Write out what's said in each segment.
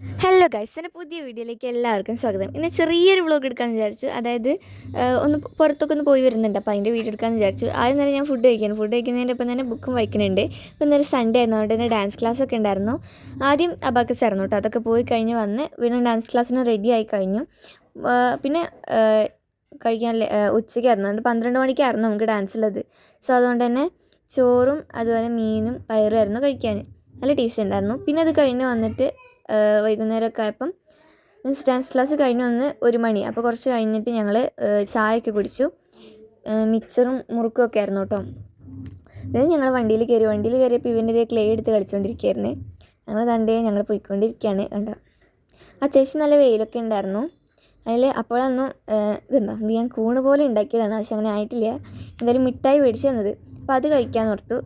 Hello guys, എൻ്റെ പുതിയ വീഡിയോയിലേക്ക് എല്ലാവർക്കും സ്വാഗതം. ഇന്ന് ചെറിയൊരു വ്ളോഗ് എടുക്കാമെന്ന് വിചാരിച്ചു. അതായത് ഒന്ന് പുറത്തൊക്കെ ഒന്ന് പോയി വരുന്നുണ്ട്. അപ്പോൾ അതിൻ്റെ വീഡിയോ എടുക്കാമെന്ന് വിചാരിച്ചു. ആദ്യം തന്നെ ഞാൻ ഫുഡ് കഴിക്കുന്നതിൻ്റെ ഒപ്പം തന്നെ ബുക്കും വായിക്കുന്നുണ്ട്. ഇപ്പോൾ ഇന്നൊരു സൺഡേ ആയിരുന്നു, അതുകൊണ്ട് തന്നെ ഡാൻസ് ക്ലാസ്സൊക്കെ ഉണ്ടായിരുന്നു. ആദ്യം അബാക്കസ് ആയിരുന്നു കേട്ടോ. അതൊക്കെ പോയി കഴിഞ്ഞ് വന്ന് വീണ്ടും ഡാൻസ് ക്ലാസ്സിന് റെഡി ആയി കഴിഞ്ഞു. പിന്നെ കഴിക്കാൻ ഉച്ചയ്ക്കായിരുന്നു, അതുകൊണ്ട് 12 മണിക്കായിരുന്നു നമുക്ക് ഡാൻസ് ഉള്ളത്. സോ അതുകൊണ്ട് തന്നെ ചോറും അതുപോലെ മീനും പയറും ആയിരുന്നു കഴിക്കാൻ. നല്ല ടേസ്റ്റ് ഉണ്ടായിരുന്നു. പിന്നെ അത് കഴിഞ്ഞ് വന്നിട്ട് വൈകുന്നേരമൊക്കെ ആയപ്പം മീൻസ് ഡാൻസ് ക്ലാസ് കഴിഞ്ഞ് വന്ന് 1 മണി. അപ്പോൾ കുറച്ച് കഴിഞ്ഞിട്ട് ഞങ്ങൾ ചായയൊക്കെ കുടിച്ചു. മിച്ചറും മുറുക്കും ഒക്കെ ആയിരുന്നു കേട്ടോ. അതായത് ഞങ്ങൾ വണ്ടിയിൽ കയറിയപ്പോൾ ഇവൻ്റെ ക്ലേ എടുത്ത് കളിച്ചുകൊണ്ടിരിക്കുകയായിരുന്നു. ഞങ്ങൾ പോയിക്കൊണ്ടിരിക്കുകയാണ് കണ്ടോ. അത്യാവശ്യം നല്ല വെയിലൊക്കെ ഉണ്ടായിരുന്നു. അതിൽ അപ്പോഴൊന്നും ഇതുണ്ടോ, ഇത് ഞാൻ കൂണ് പോലെ ഉണ്ടാക്കിയതാണ്, പക്ഷെ അങ്ങനെ ആയിട്ടില്ല. എന്തായാലും മിഠായി മേടിച്ച് തന്നത്, അപ്പോൾ അത് കഴിക്കാൻ ഓർത്തു.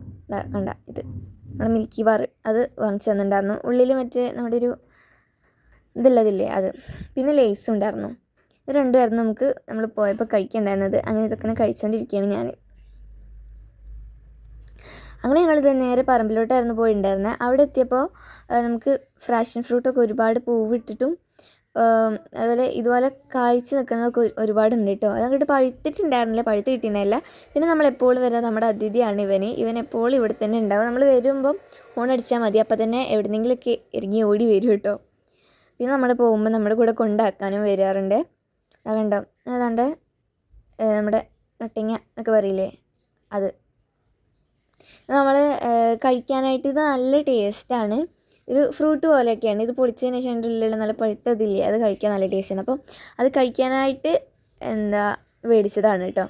കണ്ട ഇത് നമ്മുടെ മിൽക്കി ബാർ അത് വാങ്ങിച്ചു തന്നിട്ടുണ്ടായിരുന്നു. ഉള്ളിൽ മറ്റേ നമ്മുടെ ഒരു ഇതുള്ളതില്ലേ അത്, പിന്നെ ലേസും ഉണ്ടായിരുന്നു. ഇത് രണ്ടുമായിരുന്നു നമ്മൾ പോയപ്പോൾ കഴിക്കണ്ടായിരുന്നത്. അങ്ങനെ ഇതൊക്കെ കഴിച്ചുകൊണ്ടിരിക്കുകയാണ് ഞാൻ. അങ്ങനെ ഞങ്ങളിത് നേരെ പറമ്പിലോട്ടായിരുന്നു പോയിട്ടുണ്ടായിരുന്നത്. അവിടെ എത്തിയപ്പോൾ നമുക്ക് ഫ്രാഷൻ ഫ്രൂട്ടൊക്കെ ഒരുപാട് പൂവിട്ടിട്ടും അതുപോലെ ഇതുപോലെ കായ്ച്ച് നിൽക്കുന്നതൊക്കെ ഒരുപാടുണ്ട് കേട്ടോ. അതങ്ങോട്ട് പഴുത്തിട്ടുണ്ടായിരുന്നില്ല, പഴുത്ത് കിട്ടിയിട്ടുണ്ടായില്ല. പിന്നെ നമ്മളെപ്പോഴും വരുന്നത് നമ്മുടെ അതിഥിയാണ് ഇവൻ എപ്പോഴും ഇവിടെ തന്നെ ഉണ്ടാവും. നമ്മൾ വരുമ്പം ഫോൺ അടിച്ചാൽ മതി, അപ്പോൾ തന്നെ എവിടെയെങ്കിലുമൊക്കെ ഇറങ്ങി ഓടി വരും കേട്ടോ. പിന്നെ നമ്മൾ പോകുമ്പോൾ നമ്മുടെ കൂടെ കൊണ്ടാക്കാനും വരാറുണ്ട്. അതുകൊണ്ടോ അതാണ്ട് നമ്മുടെ നട്ടിങ്ങ എന്നൊക്കെ പറയില്ലേ, അത് നമ്മൾ കഴിക്കാനായിട്ട് ഇത് നല്ല ടേസ്റ്റാണ്. ഒരു ഫ്രൂട്ട് പോലെയൊക്കെയാണ്. ഇത് പൊളിച്ചതിന് ശേഷം അതിൻ്റെ ഉള്ളിലുള്ള നല്ല പഴുത്തതില്ലേ, അത് കഴിക്കാൻ നല്ല ടേസ്റ്റാണ്. അപ്പം അത് കഴിക്കാനായിട്ട് മേടിച്ചതാണ് കേട്ടോ.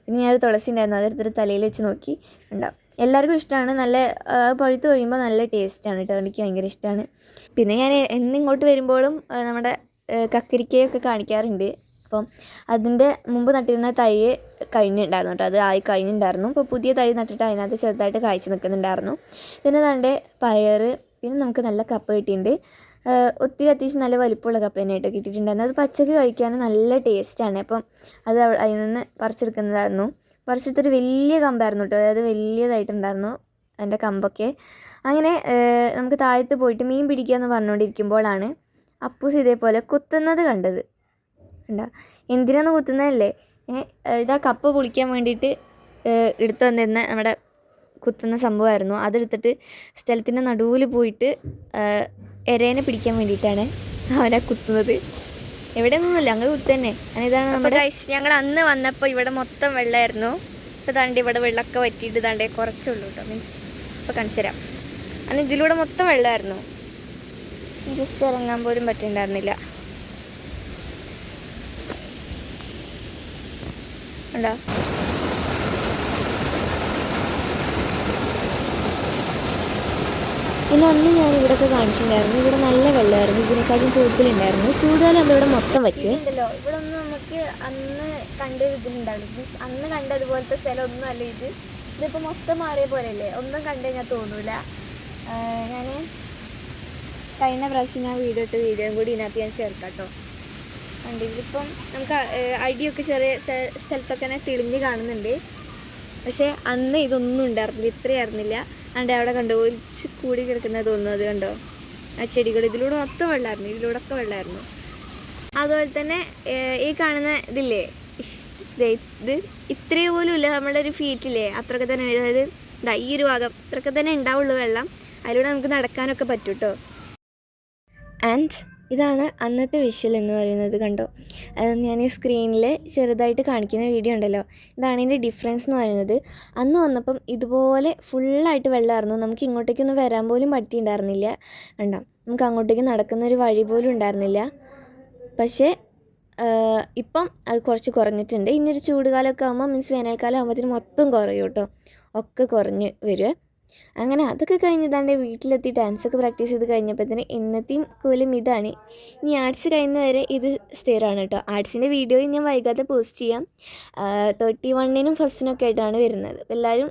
പിന്നെ ഞാനൊരു തുളസി ഉണ്ടായിരുന്നു, അതെടുത്തിട്ട് തലയിൽ വെച്ച് നോക്കി. ഉണ്ടാവും, എല്ലാവർക്കും ഇഷ്ടമാണ്. നല്ല പഴുത്ത് കഴിയുമ്പോൾ നല്ല ടേസ്റ്റാണ് കേട്ടോ. എനിക്ക് ഭയങ്കര ഇഷ്ടമാണ്. പിന്നെ ഞാൻ എന്നിങ്ങോട്ട് വരുമ്പോഴും നമ്മുടെ കക്കരിക്കയൊക്കെ കാണിക്കാറുണ്ട്. അപ്പം അതിൻ്റെ മുമ്പ് നട്ടിരുന്ന തൈ കഴിഞ്ഞിട്ടുണ്ടായിരുന്നു കേട്ടോ. അത് ആയി കഴിഞ്ഞിട്ടുണ്ടായിരുന്നു. ഇപ്പോൾ പുതിയ തൈ നട്ടിട്ട് അതിനകത്ത് ചെറുതായിട്ട് കായ്ച്ച് നിൽക്കുന്നുണ്ടായിരുന്നു. പിന്നെ അതിൻ്റെ പയർ, പിന്നെ നമുക്ക് നല്ല കപ്പ കിട്ടിയിട്ടുണ്ട്. അത്യാവശ്യം നല്ല വലിപ്പമുള്ള കപ്പ തന്നെയായിട്ട് കിട്ടിയിട്ടുണ്ടായിരുന്നു. അത് പച്ചക്ക് കഴിക്കാൻ നല്ല ടേസ്റ്റാണ്. അപ്പം അത് അതിൽ നിന്ന് പറിച്ചെടുക്കുന്നതായിരുന്നു. പറിച്ചെടുത്തൊരു വലിയ കമ്പായിരുന്നു കേട്ടോ. അതായത് വലിയതായിട്ടുണ്ടായിരുന്നു അതിൻ്റെ കമ്പൊക്കെ. അങ്ങനെ നമുക്ക് താഴത്ത് പോയിട്ട് മീൻ പിടിക്കുക എന്ന് പറഞ്ഞുകൊണ്ടിരിക്കുമ്പോഴാണ് അപ്പൂസ് ഇതേപോലെ കുത്തുന്നത് കണ്ടത്. ഉണ്ടോ, എന്തിനാണ് കുത്തുന്നതല്ലേ, ഇതാ കപ്പ പൊളിക്കാൻ വേണ്ടിയിട്ട് എടുത്തു വന്നിരുന്ന നമ്മുടെ കുത്തുന്ന സംഭവമായിരുന്നു. അതെടുത്തിട്ട് സ്ഥലത്തിൻ്റെ നടുവിൽ പോയിട്ട് എരേനെ പിടിക്കാൻ വേണ്ടിയിട്ടാണ് അവനെ കുത്തുന്നത്. എവിടെ നിന്നല്ല, അങ്ങ് കുത്തു തന്നെ. ഇതാണ് നമ്മുടെ ഞങ്ങൾ അന്ന് വന്നപ്പോൾ ഇവിടെ മൊത്തം വെള്ളമായിരുന്നു. ഇപ്പോൾ താണ്ടി ഇവിടെ വെള്ളമൊക്കെ വറ്റിയിട്ട് താണ്ടേ കുറച്ചുള്ളൂ കേട്ടോ. മീൻസ് ഇപ്പോൾ കാണിച്ചു തരാം. അന്ന് ഇതിലൂടെ മൊത്തം വെള്ളമായിരുന്നു, ജസ്റ്റ് ഇറങ്ങാൻ പോലും പറ്റുന്നുണ്ടായിരുന്നില്ല. ഉണ്ടോ, പിന്നെ അന്ന് ഞാൻ ഇവിടെയൊക്കെ കാണിച്ചിട്ടുണ്ടായിരുന്നു. ഇവിടെ നല്ല വെള്ളമായിരുന്നു, ഇതിനെക്കാളും കൂടുതലുണ്ടായിരുന്നു. ചൂടുകാലം ഇവിടെ മൊത്തം പറ്റുമല്ലോ. ഇവിടെ ഒന്നും നമുക്ക് അന്ന് കണ്ട ഇതിലുണ്ടാവില്ല. മീൻസ് അന്ന് കണ്ടതുപോലത്തെ സ്ഥലം ഒന്നും അല്ല ഇത്. ഇതിപ്പോൾ മൊത്തം മാറിയ പോലെയല്ലേ, ഒന്നും കണ്ടു കഴിഞ്ഞാൽ തോന്നൂല. ഞാൻ കഴിഞ്ഞ പ്രാവശ്യം ഞാൻ വീഡിയോയും കൂടി ഇതിനകത്ത് ഞാൻ ചേർക്കാം കേട്ടോ. ഇതിപ്പം നമുക്ക് അടിയൊക്കെ ചെറിയ സ്ഥലത്തൊക്കെ തന്നെ തെളിഞ്ഞ് കാണുന്നുണ്ട്. പക്ഷേ അന്ന് ഇതൊന്നും ഉണ്ടായിരുന്നില്ല, ഇത്രയായിരുന്നില്ല. അവിടെ കണ്ടോ ഒലിച്ച് കൂടി കിടക്കുന്നത് തോന്നുന്നു. അത് കണ്ടോ, ആ ചെടികൾ ഇതിലൂടെ മൊത്തം വെള്ളമായിരുന്നു, ഇതിലൂടെയൊക്കെ വെള്ളമായിരുന്നു. അതുപോലെ തന്നെ ഈ കാണുന്ന ഇതില്ലേ, ഇത് ഇത്രയും പോലും ഇല്ല, നമ്മളുടെ ഒരു ഫീറ്റില്ലേ അത്രയൊക്കെ തന്നെ. അതായത് ഈ ഒരു ഭാഗം ഇത്രയൊക്കെ തന്നെ ഉണ്ടാവുള്ളൂ വെള്ളം. അതിലൂടെ നമുക്ക് നടക്കാനൊക്കെ പറ്റും കേട്ടോ. ആൻഡ് ഇതാണ് അന്നത്തെ വിഷ്വൽ എന്ന് പറയുന്നത്. കണ്ടോ, ഞാൻ ഈ സ്ക്രീനിൽ ചെറുതായിട്ട് കാണിക്കുന്ന വീഡിയോ ഉണ്ടല്ലോ, ഇതാണ് ഇതിൻ്റെ ഡിഫറൻസ് എന്ന് പറയുന്നത്. അന്ന് വന്നപ്പം ഇതുപോലെ ഫുള്ളായിട്ട് വെള്ളമായിരുന്നു. നമുക്ക് ഇങ്ങോട്ടേക്കൊന്നും വരാൻ പോലും പറ്റിയിട്ടുണ്ടായിരുന്നില്ല. കണ്ടോ, നമുക്ക് അങ്ങോട്ടേക്ക് നടക്കുന്നൊരു വഴി പോലും ഉണ്ടായിരുന്നില്ല. പക്ഷേ ഇപ്പം അത് കുറച്ച് കുറഞ്ഞിട്ടുണ്ട്. ഇനിയൊരു ചൂടുകാലമൊക്കെ ആകുമ്പോൾ മീൻസ് വേനൽക്കാലം ആകുമ്പോഴത്തേനും മൊത്തം കുറയും കേട്ടോ, ഒക്കെ കുറഞ്ഞ് വരും. അങ്ങനെ അതൊക്കെ കഴിഞ്ഞതാണ്ട് വീട്ടിലെത്തി ഡാൻസൊക്കെ പ്രാക്ടീസ് ചെയ്ത് കഴിഞ്ഞപ്പോഴത്തേന് ഇന്നത്തെയും കോലും ഇതാണ്. ഇനി ആർട്സ് കഴിയുന്നവരെ ഇത് സ്ഥിരമാണ് കേട്ടോ. ആർട്സിൻ്റെ വീഡിയോയും ഞാൻ വൈകാതെ പോസ്റ്റ് ചെയ്യാം. 31-നും ഫസ്റ്റിനൊക്കെ ആയിട്ടാണ് വരുന്നത്. അപ്പോൾ എല്ലാവരും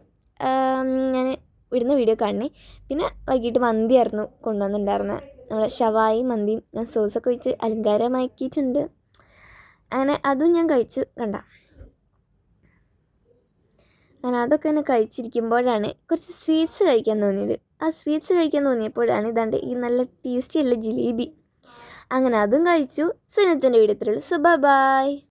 ഞാൻ ഇടുന്ന വീഡിയോ കാണണേ. പിന്നെ വൈകിട്ട് മന്തിയായിരുന്നു കൊണ്ടുവന്നിട്ടുണ്ടായിരുന്നത്. നമ്മുടെ ഷവായി മന്തിയും ഞാൻ സോസൊക്കെ വെച്ച് അലങ്കാരമാക്കിയിട്ടുണ്ട്. അങ്ങനെ അതും ഞാൻ കഴിച്ചു. കണ്ട, ഞാൻ അതൊക്കെ തന്നെ കഴിച്ചിരിക്കുമ്പോഴാണ് കുറച്ച് സ്വീറ്റ്സ് കഴിക്കാൻ തോന്നിയത്. ആ സ്വീറ്റ്സ് കഴിക്കാൻ തോന്നിയപ്പോഴാണ് ഇതാണ്ട് ഈ നല്ല ടേസ്റ്റിയുള്ള ജിലേബി. അങ്ങനെ അതും കഴിച്ചു. സോ ഇന്നത്തെ വീഡിയോ ഇത്രയുള്ളൂ. So by.